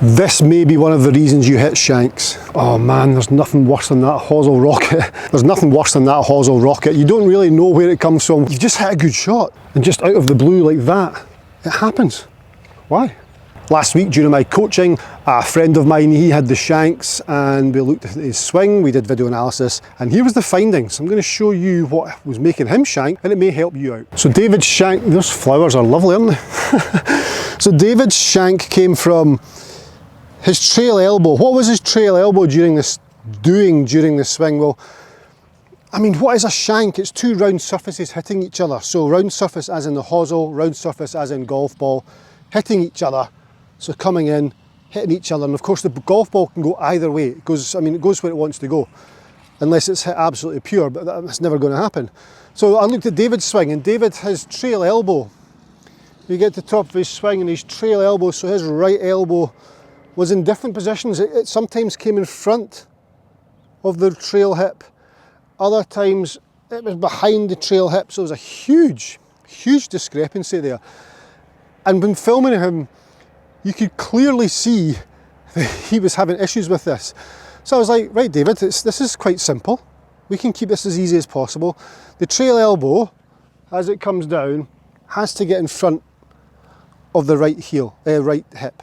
This may be one of the reasons you hit shanks. Oh man, there's nothing worse than that hosel rocket. There's nothing worse than that hosel rocket. You don't really know where it comes from. You've just hit a good shot, and just out of the blue like that, it happens. Why? Last week during my coaching, a friend of mine, he had the shanks and we looked at his swing, we did video analysis, and here was the findings. I'm going to show you what was making him shank, and it may help you out. So David's shank, those flowers are lovely, aren't they? So David's shank came from his trail elbow. What was his trail elbow doing during the swing? Well, I mean, what is a shank? It's two round surfaces hitting each other. So round surface as in the hosel, round surface as in golf ball, hitting each other. So coming in, hitting each other, and of course the golf ball can go either way. It goes where it wants to go, unless it's hit absolutely pure, but that's never going to happen. So I looked at David's swing, and David, his trail elbow, you get to the top of his swing and his trail elbow, so his right elbow was in different positions. It sometimes came in front of the trail hip, other times it was behind the trail hip, so it was a huge discrepancy there. And when filming him, you could clearly see that he was having issues with this. So I was like, right David, this is quite simple. We can keep this as easy as possible. The trail elbow, as it comes down, has to get in front of the right hip.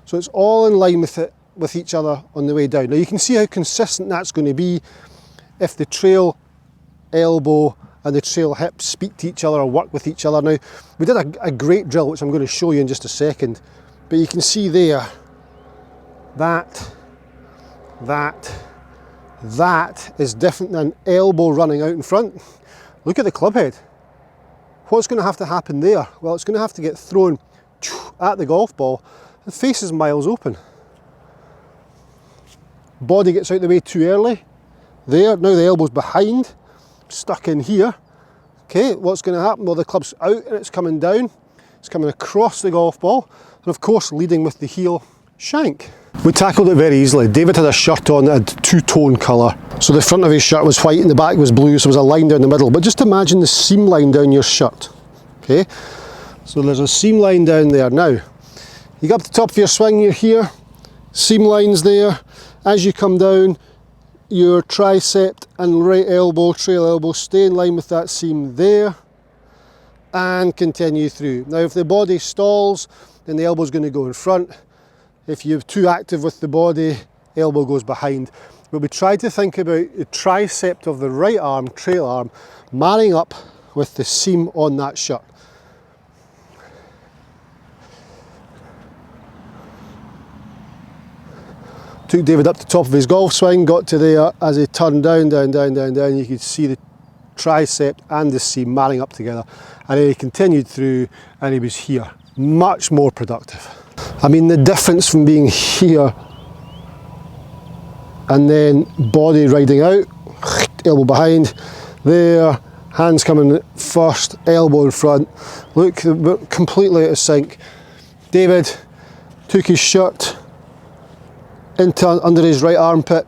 So it's all in line with each other on the way down. Now you can see how consistent that's going to be if the trail elbow and the trail hip speak to each other or work with each other. Now, we did a great drill, which I'm going to show you in just a second. But you can see there, that is different than elbow running out in front. Look at the club head. What's going to have to happen there? Well, it's going to have to get thrown at the golf ball. The face is miles open. Body gets out the way too early. There, now the elbow's behind, stuck in here. Okay, what's going to happen? Well, the club's out and it's coming down. It's coming across the golf ball, and of course leading with the heel shank. We tackled it very easily. David had a shirt on that had two-tone colour. So the front of his shirt was white and the back was blue, so there was a line down the middle. But just imagine the seam line down your shirt. Okay, so there's a seam line down there. Now, you go up to the top of your swing, you're here, seam lines there. As you come down, your tricep and right elbow, trail elbow, stay in line with that seam there, and continue through. Now if the body stalls, then the elbow's going to go in front. If you're too active with the body, elbow goes behind. But we try to think about the tricep of the right arm, trail arm, marrying up with the seam on that shirt. Took David up to the top of his golf swing, got to there, as he turned down, you could see the tricep and the seam marrying up together, and then he continued through and he was here. Much more productive. I mean, the difference from being here and then body riding out, elbow behind, there, hands coming first, elbow in front. Look, we're completely out of sync. David took his shirt into under his right armpit,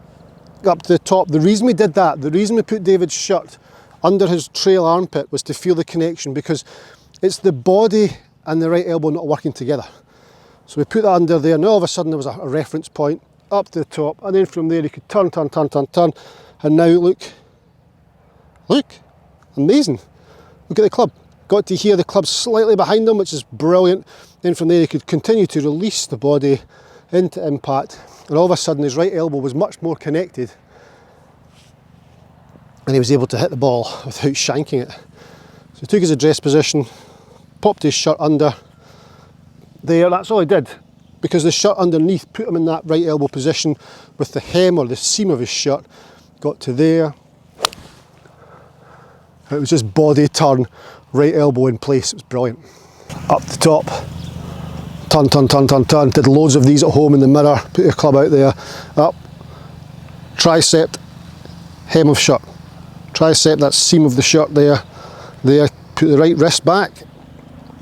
up to the top. The reason we did that, the reason we put David's shirt under his trail armpit was to feel the connection, because it's the body and the right elbow not working together. So we put that under there, and all of a sudden there was a reference point up to the top, and then from there you could turn, and now look, amazing. Look at the club. Got to hear the club slightly behind him, which is brilliant. Then from there you could continue to release the body into impact, and all of a sudden his right elbow was much more connected, and he was able to hit the ball without shanking it. So he took his address position, popped his shirt under there. That's all he did, because the shirt underneath put him in that right elbow position with the hem or the seam of his shirt. Got to there. It was just body turn, right elbow in place. It was brilliant. Up the top, turn. Did loads of these at home in the mirror. Put your club out there. Up, tricep, hem of shirt. Tricep, that seam of the shirt there. Put the right wrist back.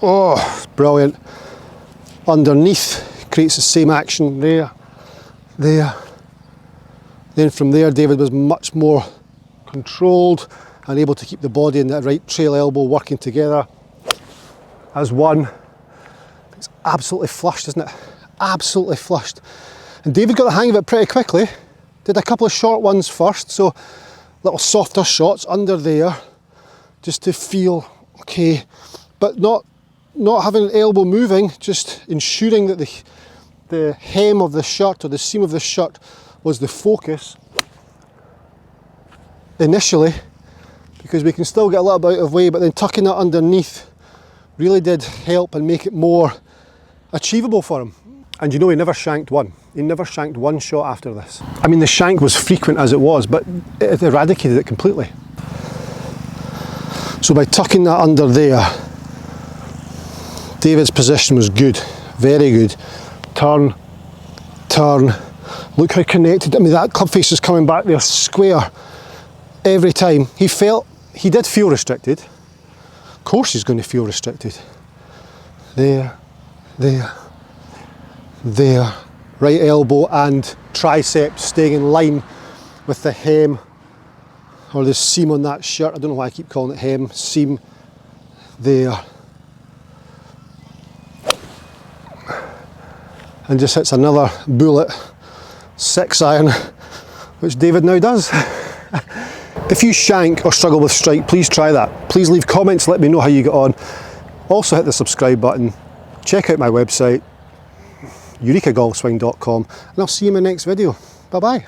Oh, brilliant. Underneath, creates the same action there. Then from there, David was much more controlled and able to keep the body and that right trail elbow working together as one. It's absolutely flushed, isn't it? absolutely flushed. And David got the hang of it pretty quickly. Did a couple of short ones first, so little softer shots under there, just to feel okay, but not having the elbow moving, just ensuring that the hem of the shirt or the seam of the shirt was the focus initially, because we can still get a little bit out of way, but then tucking it underneath really did help and make it more achievable for him. And you know, he never shanked one. He never shanked one shot after this. I mean, the shank was frequent as it was, but it eradicated it completely. So by tucking that under there, David's position was good, very good. Turn, turn, look how connected. I mean, that club face is coming back there square every time. He did feel restricted. Of course he's going to feel restricted. There, there, there. Right elbow and tricep staying in line with the hem or the seam on that shirt. I don't know why I keep calling it hem, seam. There. And just hits another bullet 6 iron, which David now does. If you shank or struggle with strike, please try that. Please leave comments, let me know how you get on. Also hit the subscribe button. Check out my website, eurekagolfswing.com, and I'll see you in my next video. Bye bye.